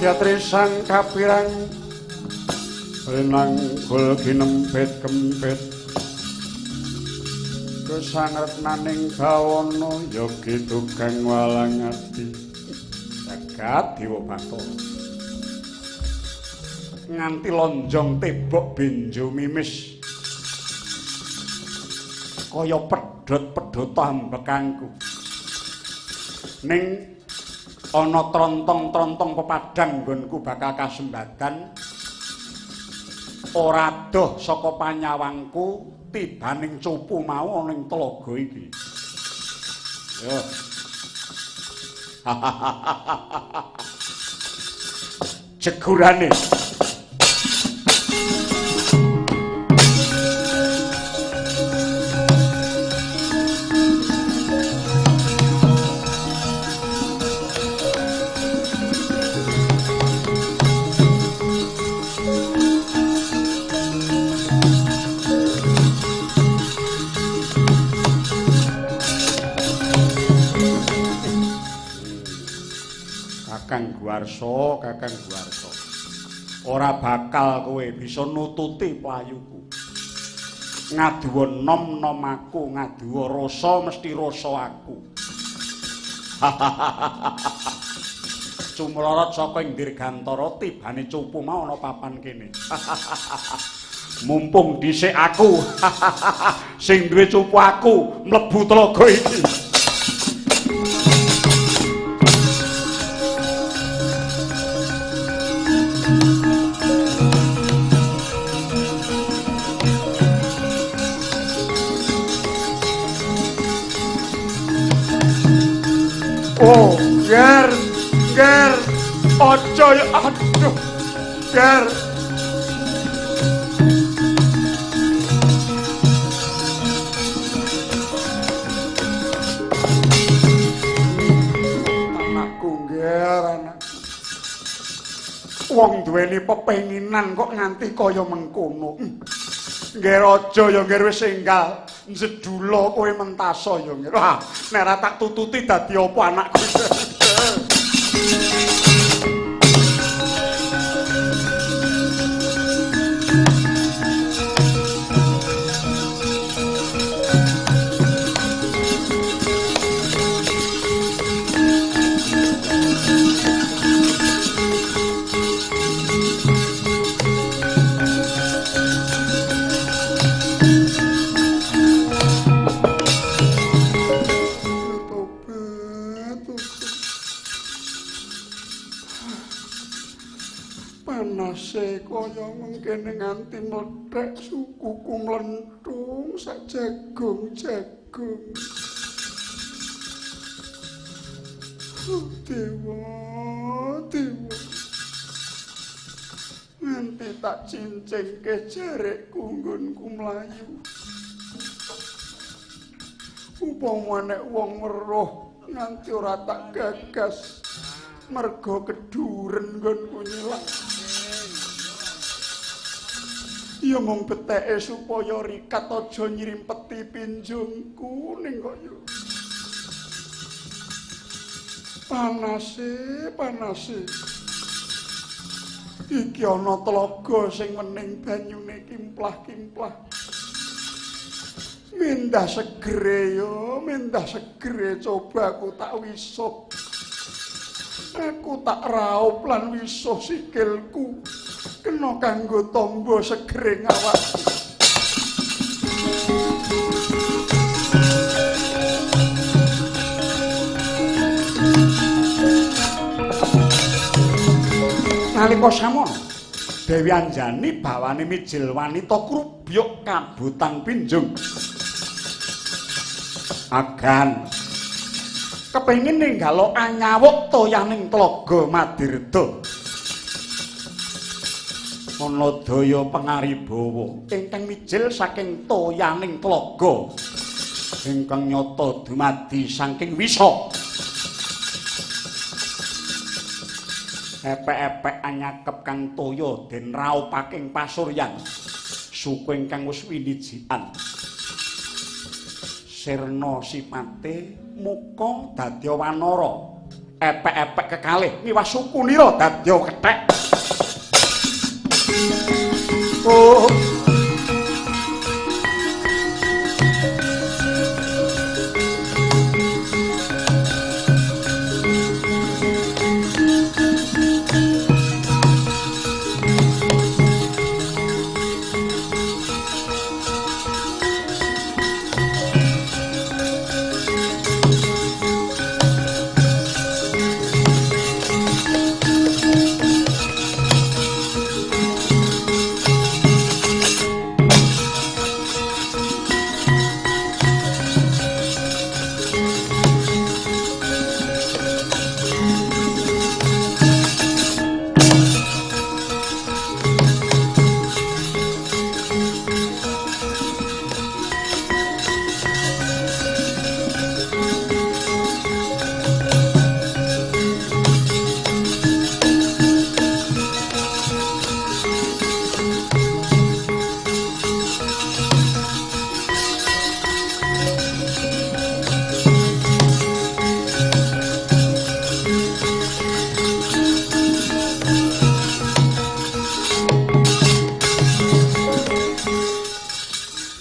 Yatrisang kapirang renang gul ginempit kempit kesangretnaning bawana yogi tukang walang ati jagat dewa Bathara nganti lonjong tebok benjo mimis kaya pedhot-pedhot ambekangku ning ana trontong-trontong pepadang nggonku bakal kasembadan ora doh saka panyawangku tibaning cupu mau ana ing tlaga iki. Yo. Jegurane. Kakang Guwarsa. Ora bakal kowe bisa nututi playuku. Ngaduwa nom-nom aku, ngaduwa rasa mesti rasa aku. Cumlorot saka ing Dirgantara tibane cupu mau ana papan kene. Mumpung dhisik aku sing duwe cupu aku mlebu tlaga iki. Oh, Ger, ojo ya, aduh, Ger. Anakku, Ger, anak. Wong duweni pepenginan kok nganti kaya mengkono. Ger ojo ya, Ger wis enggal. Jedula kowe mentasa ya Nger. Wah, nek ora tak tututi dadi apa anakku. Panase kaya mengkene nganti mlethek sukuku mlenthung sak jagung-jagung. Dewa. Nganti tak cincingke jarekku nggonku mlayu. Upama nek wong weruh nganti ora tak gagas merga keduren nggonku nyilak. Ya mung beteke supaya rikat aja nyrimpeti pinjungku ning kok yo. Panase. Iki ana tlaga sing wening banyune kimplah-kimplah. Mendah segere coba aku tak wisuh. Aku tak raup lan wisuh sikilku. Kena kanggo tombo segere ngawak. Nalika samono Dewi Anjani bawane mijil wanita krubyuk kabutan pinjung. Agan kepengin ninggalo anyawuk toyaning tlaga Madirda. Ana daya pangaribawa ingkang mijil saking toyaning tlaga ingkang nyata dumadi saking wisa. Epek-epek anyakep kang toya den raupaking pasuryan suku ingkang wis winijikan. Sirna sipate muka dadi wanara epek-epek kekalih miwas sukunira dadya kethek. Oh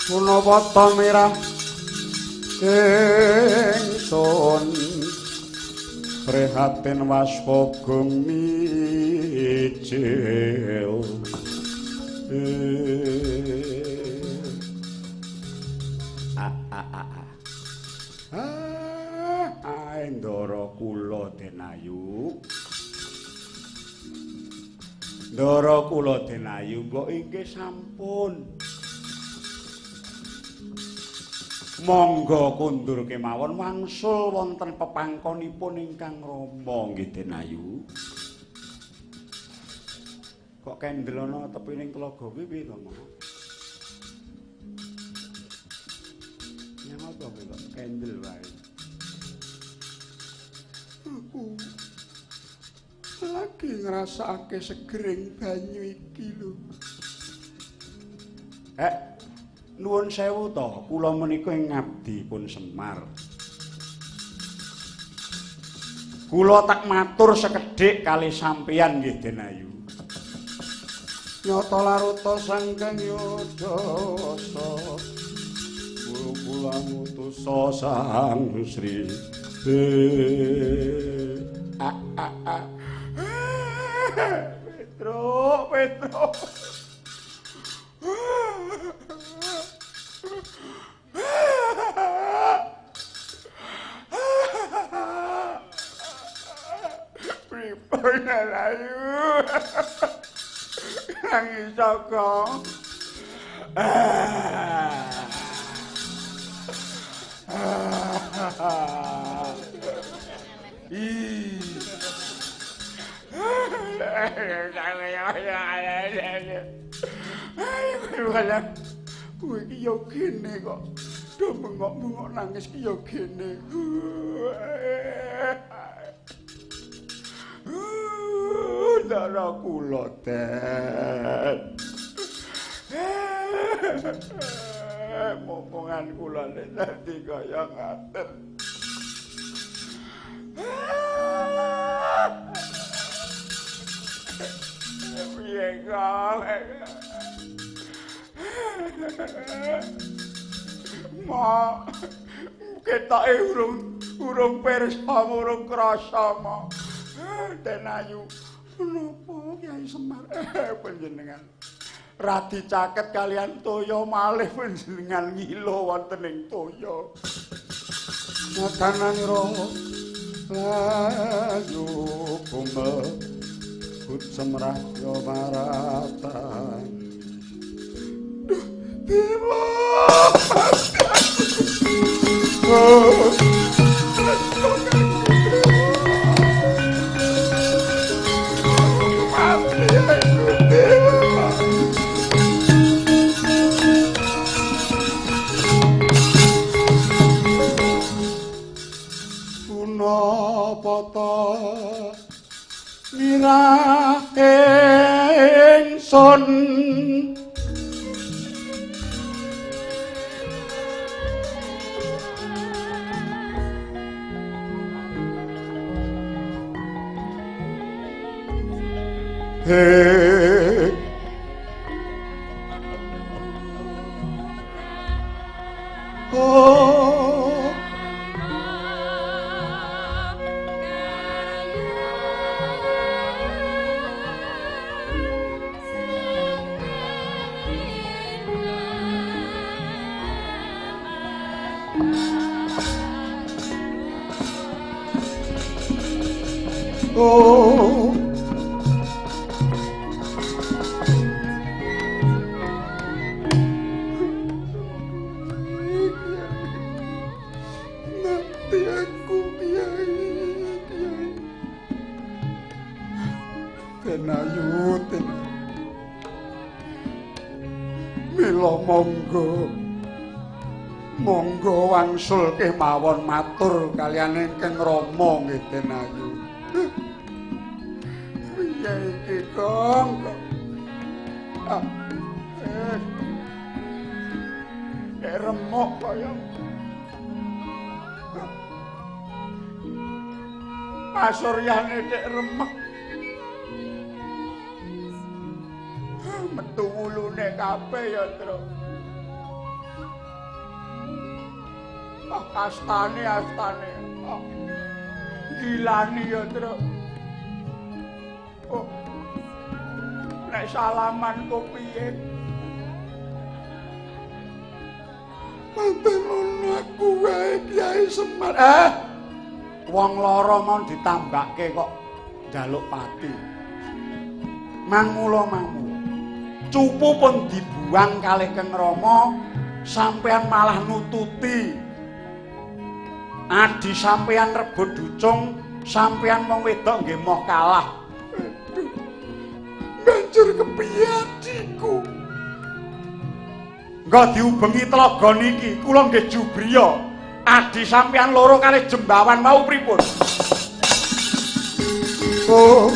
Punawata mirah ingsun prihatin waspagung mijil Ndara kula Denayu Ndara kula Denayu mbok inggih sampun monggo kundur kemawon wangsul wonten pepangkonipun ingkang rama nggih Denayu. Kok kendel ana tepining tlaga piye to, Mas? Nyang apa kok kendel wae. Aku lagi ngrasakake segering banyu iki lho. Nuwun sewu to, kula menika ing ngabdi pun Semar. Kula tak matur sekedhik kalih sampeyan nggih Denayu. Nyata laruta sangkeng yodasa. Kula mutusa sang Sri. Petro. Layu nangis saka kuwi iki yo kene kok do bengok-bengok nangis ki yo kene. Ndara kula Den. Momongan kula dadi kaya ngaten. Piye kok? Ma ketoke urung pirsa urung krasa ma. Denayu menapa Kyai Semar panjenengan radi caket kalian toya malih panjenengan ngilo wonten ing toya ngatananira layu bunga kut semrah yo maratan dewa Mira ingsun Hey. Oh. Oh. Nanti aku Kiai. Tenayu, mila monggo. Monggo wangsul kemawon matur kaliyan Ingkang Rama nggih Tenayu. Piye iki, Kong? Remuk kaya pasuryane cek remek. Metu wulune kabeh ya, Tru. Astane. Gilani ya, Tru. Oh. Nek salaman kok piye? Manten aku wae Kiai Semar. Wong lara mau ditambake kok njaluk pati. Mangmula. Cupu pun dibuang kalih Kang Rama, sampean malah nututi. Adi sampean rebut ducung, sampean wong wedok nggih moh kalah. Banjur kepiye adiku? Engko diubengi telaga niki, kula nggih jubriya. Adi sampean loro kalih jembawan mau pripun? Oh.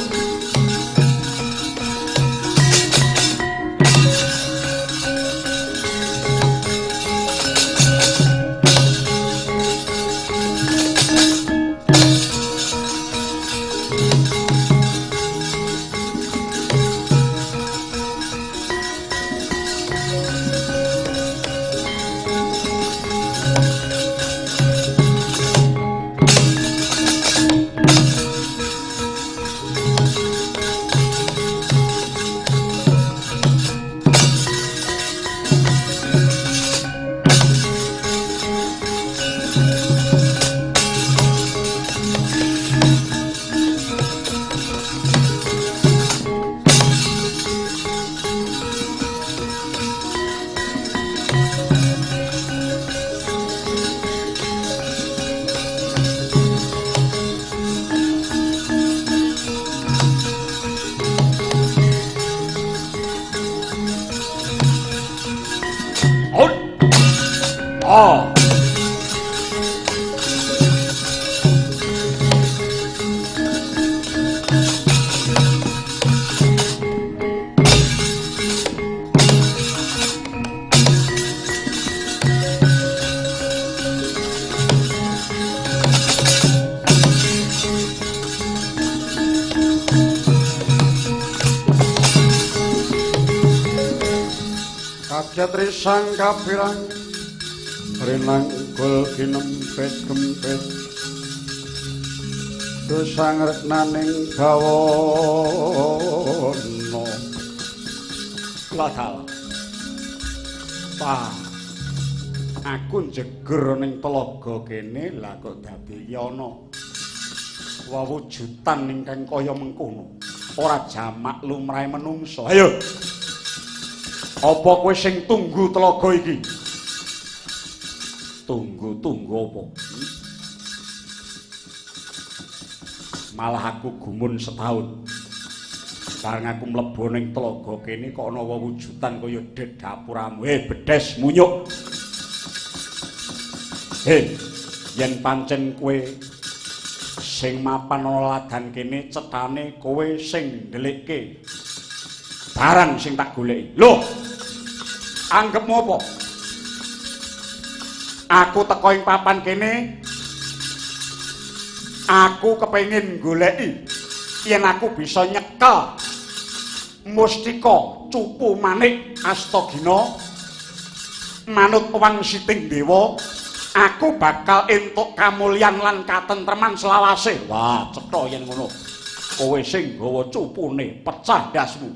Jatri sangka pirang rinanggul kinempet kempet dosang retnaning bawana lakal pa aku jeger ning telaga kene lah kok dadi ana wewujudan ingkang kaya mengkono ora jamak lumrahe menungso. Ayo apa kowe sing tunggu telaga iki? Tunggu apa? Malah aku gumun setahun. Bareng aku mlebu ning telaga kene kok ana wewujudan kaya dedapuramu. Bedes munyuk. Yen pancen kowe sing mapan ana ladan kene cetane kowe sing ndelikke barang sing tak goleki. Lho, anggepmu apa? Aku teko ing papan kene, aku kepengin goleki yen aku bisa nyekel Mustika Cupu Manik Astagina manut wangsiting dewa aku bakal entuk kamulyan lan katentreman selawase. Wah, cetha yen ngono. Kowe sing gawa cupune pecah dasmu.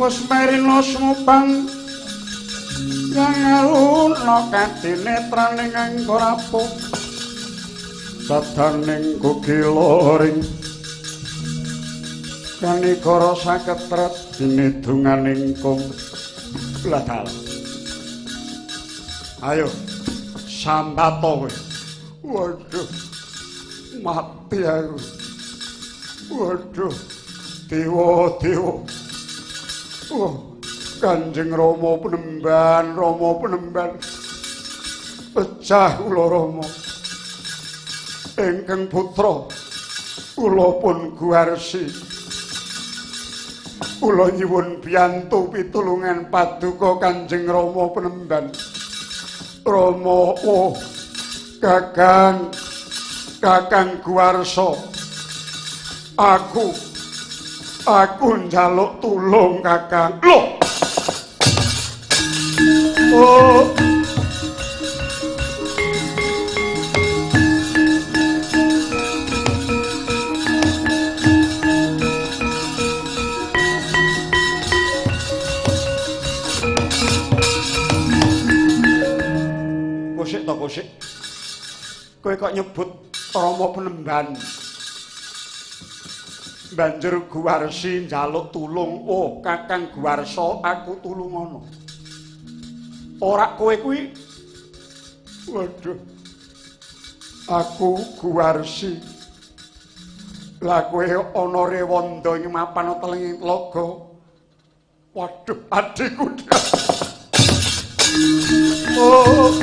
Wes merina sumupang yang aluna katinetraning anggo rapuh sadaning kukiloring kanikara saketret dinidunganing kum bladal. Ayo sambato kowe. Waduh mati aku. Waduh dewa-dewa. Kanjeng Rama Penemban pecah kula Rama ingkang putra kula pun guwarsi kula nyuwun biyantu pitulungan paduka Kanjeng Rama Penemban. Rama Kakang Guwarsa aku njaluk tulung Kakang. Lho. Oh. Kosik. Kowe kok nyebut Rama Penemban. Banjur Guwarsi njaluk tulung. Oh, Kakang Guwarsa, aku tulungono. Ora kowe kuwi. Waduh. Aku Guwarsi. Lah kowe ana rewanda ing mapan telenging tlaga. Waduh, adikku. Oh.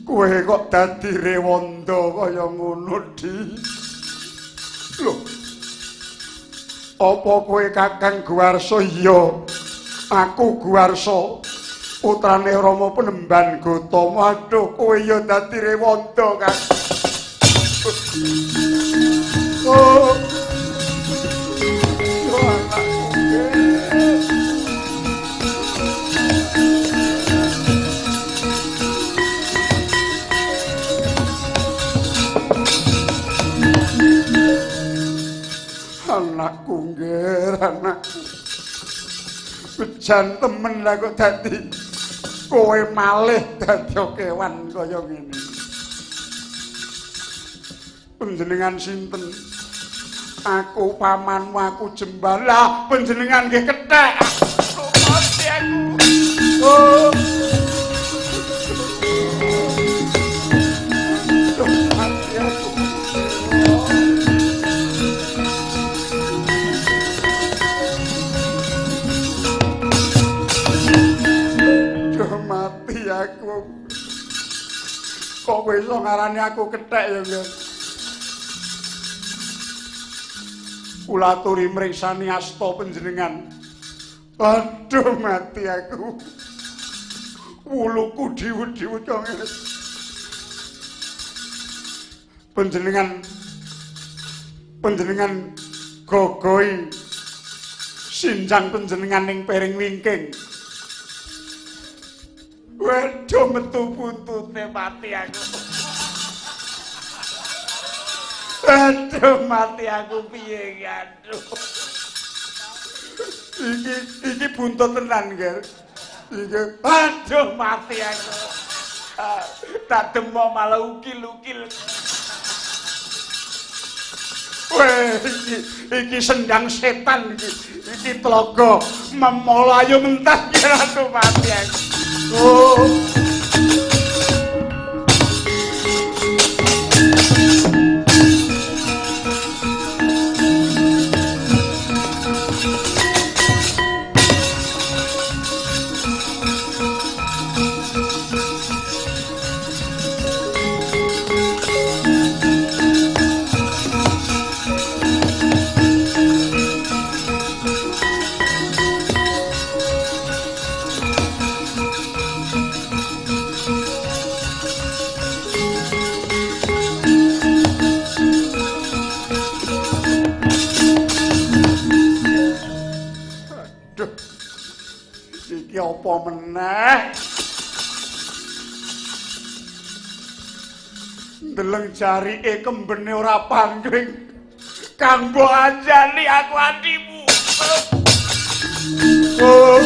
Kowe kok dadi rewanda kaya ngono, Di? Lho. Apa kowe Kakang Guwarsa? Iya. Aku Guwarsa. Putrane Rama Penemban Gotama. Aduh, kowe ya dadi Rewanda, Kang. Oh. Yo anakku. Anakku nggih, anakku. Bejan temen lah kok dadi kowe malih dadi kewan kaya ngene. Panjenengan sinten? Aku pamanmu, aku Jembal. Lah panjenengan nggih kethek. Mati aku. Oh. Mati aku. Mati aku. Kok kowe iso ngarani aku kethek ya, Nggih? Kula aturi mriksani asta panjenengan. Aduh, mati aku. Wuluku diwu-diwu kok ngene. Panjenengan gogoi sinjang panjenengan ning piring wingking. Waduh, metu buntute, mati aku. Aduh, mati aku piye iki, aduh. Iki buntut tenan, Ger. Iki aduh, mati aku. Tak demok malah ukil-ukil. Weh, iki sendang setan iki. Iki tlaga memolayo mentah, aduh, mati aku. Oh. Iki apa meneh? Ndeleng jarike kembene ora pangling. Kang mbok anjani aku adimu. Oh.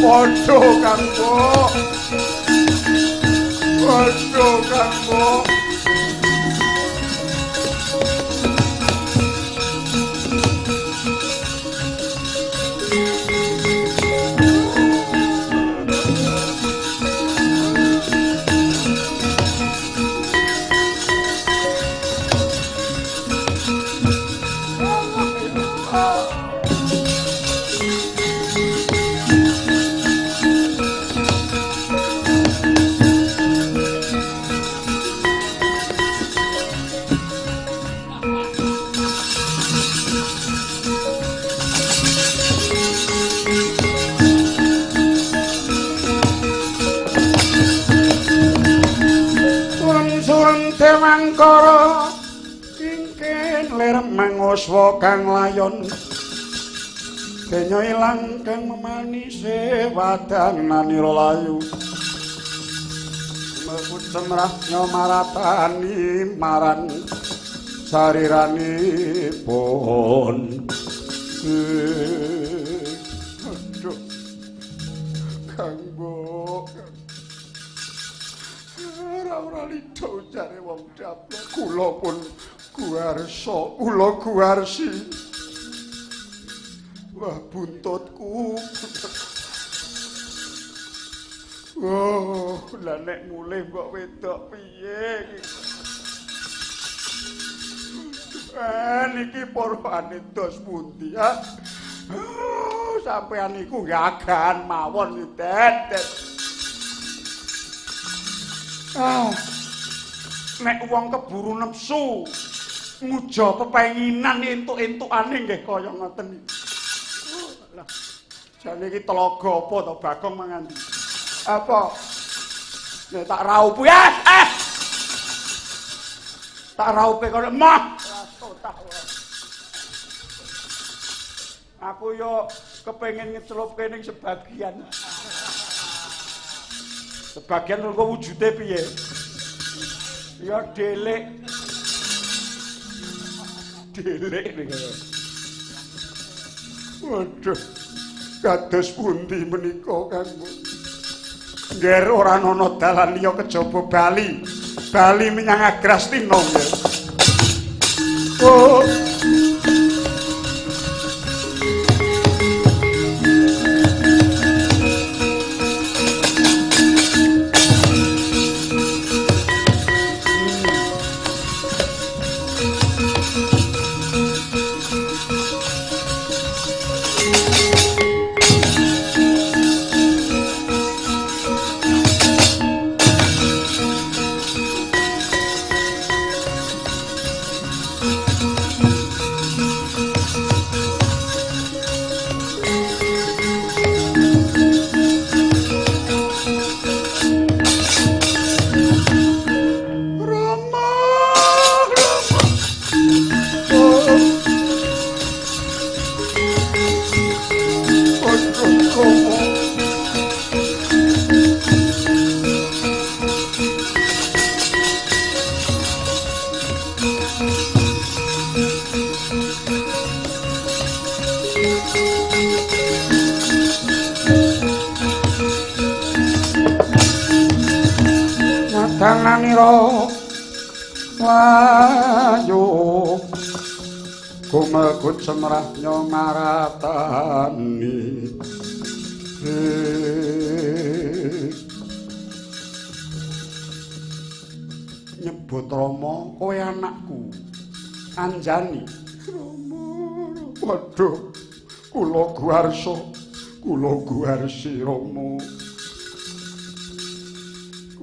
Padha Kang Mbok. Padha Kang Mbok. Mangkara kingkin lir manguswa kang layon kenya ilang kang memanise wadananira layu mekut semrah nyomaratani marang sariranipun. Aduh, Kang Mbok. Ora lido jare wong daplok. Kula pun Guwarsa, kula Guwarsi. Wah, buntutku. Oh, lah nek mulih mbok wedok piye iki? Niki porane dos pundi, ha? Sampeyan niku gagahan mawon Dedet. Nek wong keburu nepsu, Muja pepenginan entuk-entukane nggih kaya ngoten. Lah, jane iki telaga apa to Bagong mangan. Apa? Nek tak raup ya. Tak raupe kono mah. Aku yo kepengin ngecelupke ning sebagian. Sebagian kok wujude piye? Ya delik. Delik ning. Waduh. Kados pundi menika kanggo? Ngger ora ana dalan liya kejaba Bali. Bali menyang Agrastina nggih. Oh. Danganira wayu kumelkut semrah nyomaratani nyebut Rama kowe anakku Anjani Rama waduh kula guarsi Rama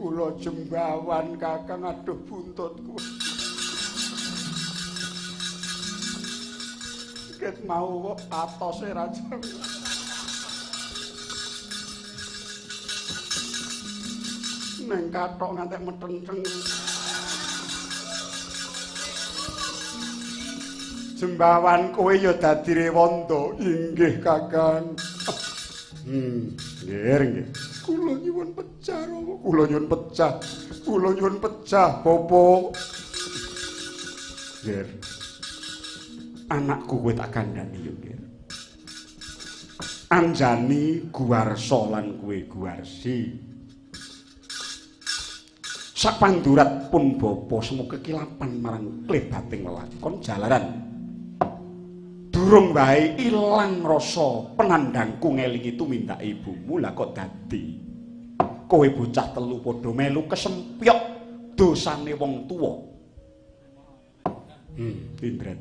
kula jembawan Kakang aduh buntutku. Ket mau kok atose raja. Neng kathok ngantek metenceng. Jembawan kowe ya dadi rewanda inggih Kakang. Nggih. Kula nyuwun pecah, Rama. Kula nyuwun pecah, Bapa. Nggih. Anakku kowe tak kandhani yo, nggih. Anjani Guwarsa lan kowe Guwarsi. Sapandurat pun Bapa semoga kekilapan marang klebating lelakon jalaran. Durung wae ilang rasa penandangku ngelingi tumindak ibumu lah kok dadi kowe bocah telu padha melu kesempyok dosane wong tuwa. Indra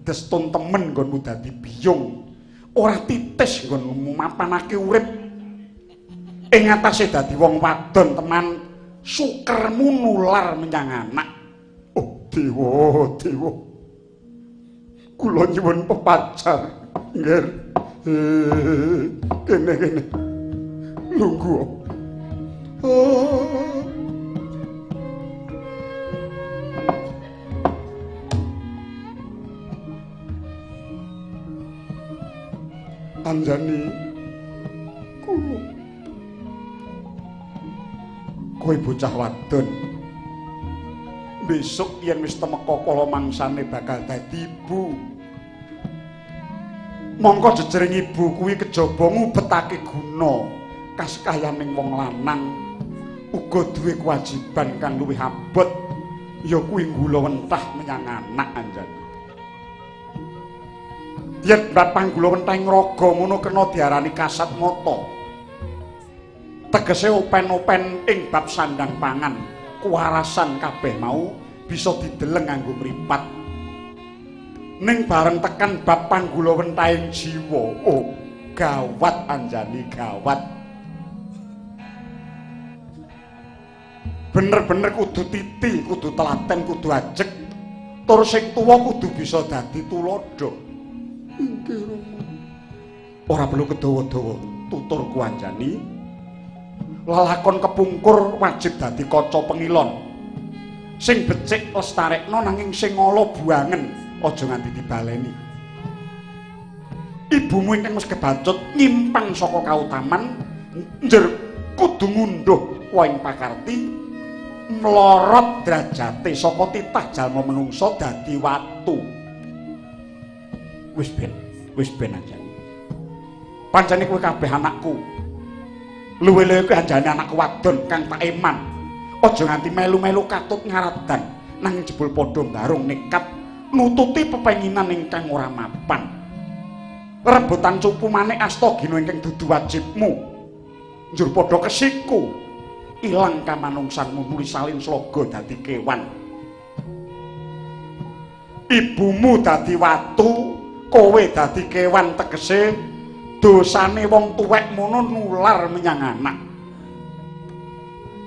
destun temen nggonmu dadi biyung ora titis nggonmu mapanake urip ing atase dadi wong wadon teman sukermu nular menyang anak. Oh dewa kula nyuwun pepacar nggih kene lungguh Anjani kula kowe bocah wadon besok yen wis temeka kala mangsane bakal dadi ibu. Mongko jejering ibu kuwi kejaba ngubetake guna kasekayaning wong lanang uga duwe kewajiban kang luwih abot ya kuwi nggula wentah menyang anak Anjani. Yen bab panggula wentah raga ngono kena diarani kasat mata. Tegese open-open ing bab sandang pangan. Kuwarasan kabeh mau bisa dideleng nganggo mripat. Ning bareng tekan bab panggula wentahing jiwa, oh gawat Anjani gawat. Bener-bener kudu titi, kudu telaten, kudu ajeg. tur sing tuwa kudu bisa dadi tuladha. Inggih Rama. Ora perlu kedawa-dawa tuturku Anjani. Lelakon kepungkur wajib dadi kaca pengilon. Sing becik lestarekna nanging sing ngala buangen aja nganti dibaleni. Ibumu ingkang wis kebacut nyimpang saka kautaman njer kudu ngunduh waing pakarti mlorot derajate saka titah jalma menungsa dadi watu. Wis ben Anjani. Pancene kowe kabeh anakku. Luwe-luwe kowe anjane anak wadon kang tak eman. Aja nganti melu-melu katut ngaradan nang jebul padha barung nekat nututi pepenginan ingkang ora mapan. Rebutan cupu manik Astagina ingkang dudu wajibmu. Njur padha kesiku. Ilang kamanungsanmu muli salin sloga dadi kewan. Ibumu dadi watu, kowe dadi kewan tegese dosane wong tuwek mono nular menyang anak.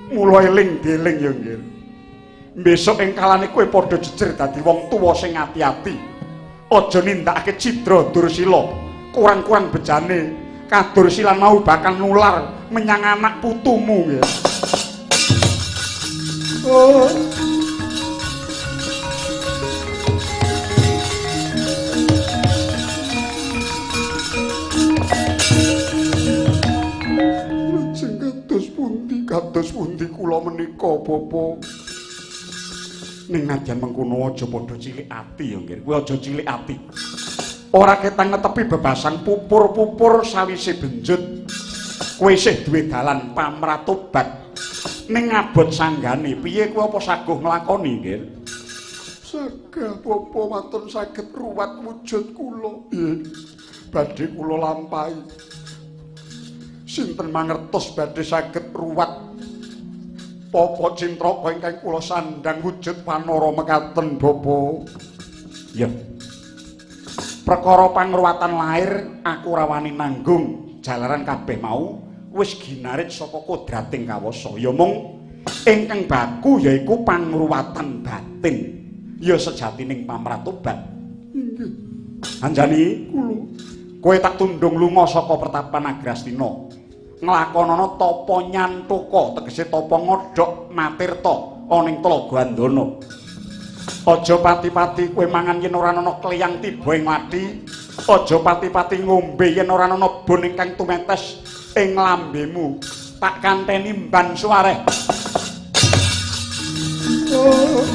Mula eling dieling ya nggih. Besok ing kalane kowe padha jejer dadi wong tuwa sing ati-ati. Aja nindakake cidra Dursila. Kurang-kurang bejane kadursilan mau bakal nular menyang anak putumu nggih. Oh. Kados pundi kula menika Bapa. Ning nadyan mengkono aja padha cilik ati ya nggih. Kowe aja cilik ati. Ora ketang netepi bebasan pupur-pupur sawise benjut. Kowe isih duwe dalan pamratobat. Ning abot sanggane piye kowe apa saguh nglakoni nggih? Sagah Bapa matur saged ruwat wujud kula. Badhe kula lampahi. Sinten mangertos badhe saged ruwat Papa Cintraka ingkang kula sandhang wujud panara mekaten Bapa. Ya. Perkara pangruwatan lahir aku ora wani nanggung jalaran kabeh mau wis ginarit saka kodrating kawasa. Ya mung ingkang baku yaiku pangruwatan batin. Ya sejatining pamratobat. Inggih. Anjani kula kowe tak tundung lunga saka pertapan Agrastina. Nglakonana tapa nyantuka tegese tapa ngodhok matirta ana ing Tlaga Andana. Aja pati-pati kowe mangan yen ora ana kliyang tiba ing mati. Aja pati-pati ngombe yen ora ana bon ingkang tumetes ing lambemu. Tak kanteni mban suareh. Oh.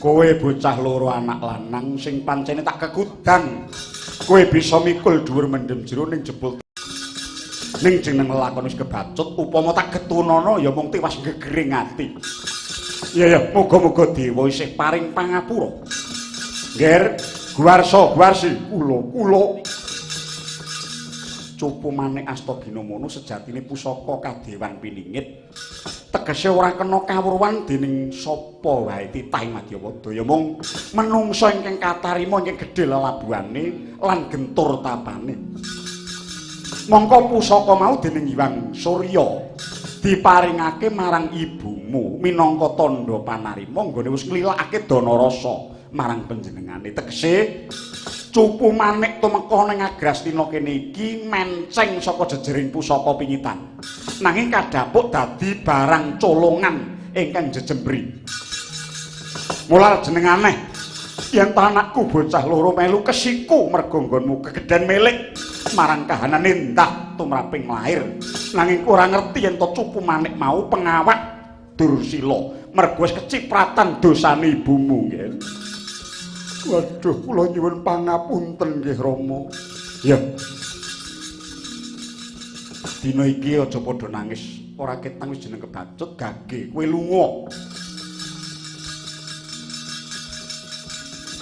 Kowe bocah loro anak lanang sing pancene tak kegudang. Kowe bisa mikul dhuwur mendem jero ning jebul. Ning jeneng lakon wis kebacut upama tak getunana ya mung tiwas gegering ati. Ya muga-muga dewa isih paring pangapura. Ngger, guwarsi kula. Cupu manik Astagina mono sejatine pusaka kadewan piningit. Tegese ora kena kawruhan dening sapa wae titah Madyawada. Ya mung menungsa ingkang katarima ingkang gedhe lelabuhane lan gentur tapane. Mongko pusaka mau dening Hyang Surya diparingake marang ibumu minangka tandha panarima nggone wis nglilakake dana rasa marang panjenengane. Tegese cupu manik tumeka ning Agrastina kene iki menceng saka jejering pusaka pingitan. Nanging kadhapuk dadi barang colongan ingkang jejembri. Mula jeneng aneh yen anakku bocah loro melu kesiku merga nggonmu kegeden milik marang kahanane endah tumraping lahir. Nanging ora ngerti yen to cupu manik mau pengawak Dursila merga wis kecipratan dosane ibumu nggih. Waduh kula nyuwun pangapunten nggih Rama. Ya. Dina iki aja padha nangis. Ora ketang wis jeneng kebacut gage kowe lunga.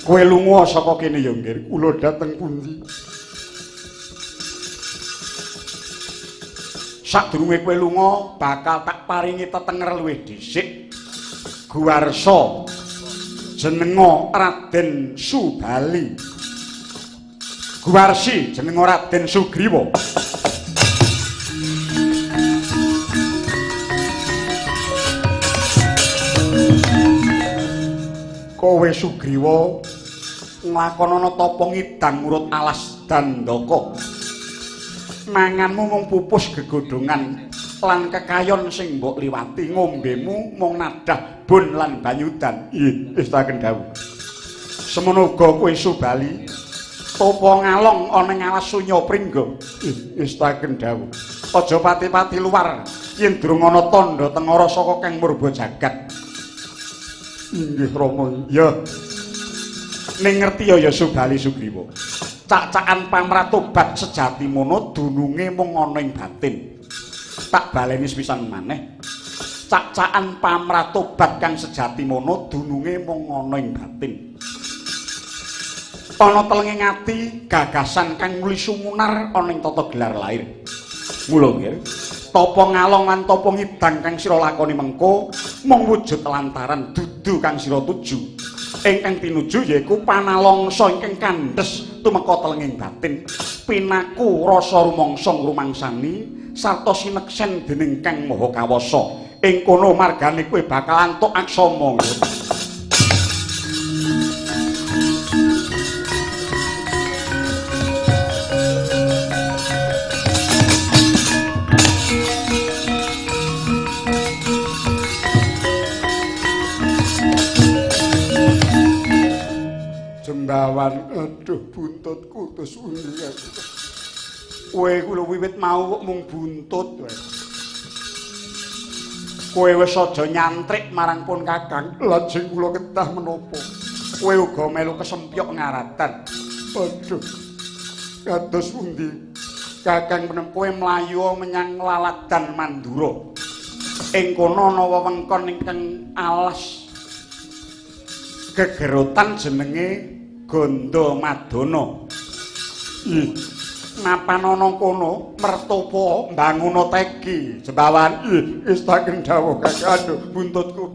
Kowe lunga saka kene ya nggih. Kula dhateng pundi? Sadurunge kowe lunga bakal tak paringi tetenger luwih dhisik. Guwarsa jenenga Raden Subali. Guwarsi jenenga Raden Sugriwa. Kowe Sugriwa nglakonana tapa ngidang urut alas Dandaka. Manganmu mung pupus gegodhongan lan kekayon sing mbok liwati, ngombemu mung nadah bon lan banyudan. Wis tak kendhawuh. Semono uga kowe Subali topa ngalong ana ing alas Sunya Pringga. Wis tak kendhawuh. Aja pati-pati luar yen durung ana tandha tengara saka Kang Murba Jagat. Inggih Rama. Ya. Ning ngerti ya Subali Sugriwa. Cak-cakan pamratobat sejati mono dununge mung ana ing batin. Tak baleni sepisan maneh. Cak-cakan pamratobat kang sejati mono dununge mung ana ing batin. Ana telenging ati gagasan kang muli sumunar ana ing tata gelar lair. Mula nggih. Tapa ngalong lan tapa ngidang kang sira lakoni mengko mung wujud lantaran dudu kang sira tuju. Ingkang tinuju yaiku panalongsa ingkang kandhes tumeka telenging batin, pinaku rasa rumangsa ngrumangsani sarta sineksen dening Kang Maha Kawasa. Ing kono margane kowe bakal antuk aksama. Jembawan, aduh buntutku terus undi. Kowe kula wiwit mau kok mung buntut wae. Kowe wis aja nyantrik marang pun Kakang. Lajeng kula kedah menapa. Kowe uga melu kesempyok ngaratan. Aduh. Kados pundi? Kakang menem kowe mlayu menyang Laladan Mandura. Ing kono ana wewengkon ingkang alas gegerutan jenenge Ganda Madana. Napa ana kono mertopo mbanguna teki Jembawan. Wis tak kendhawuh Kakang. Aduh buntutku.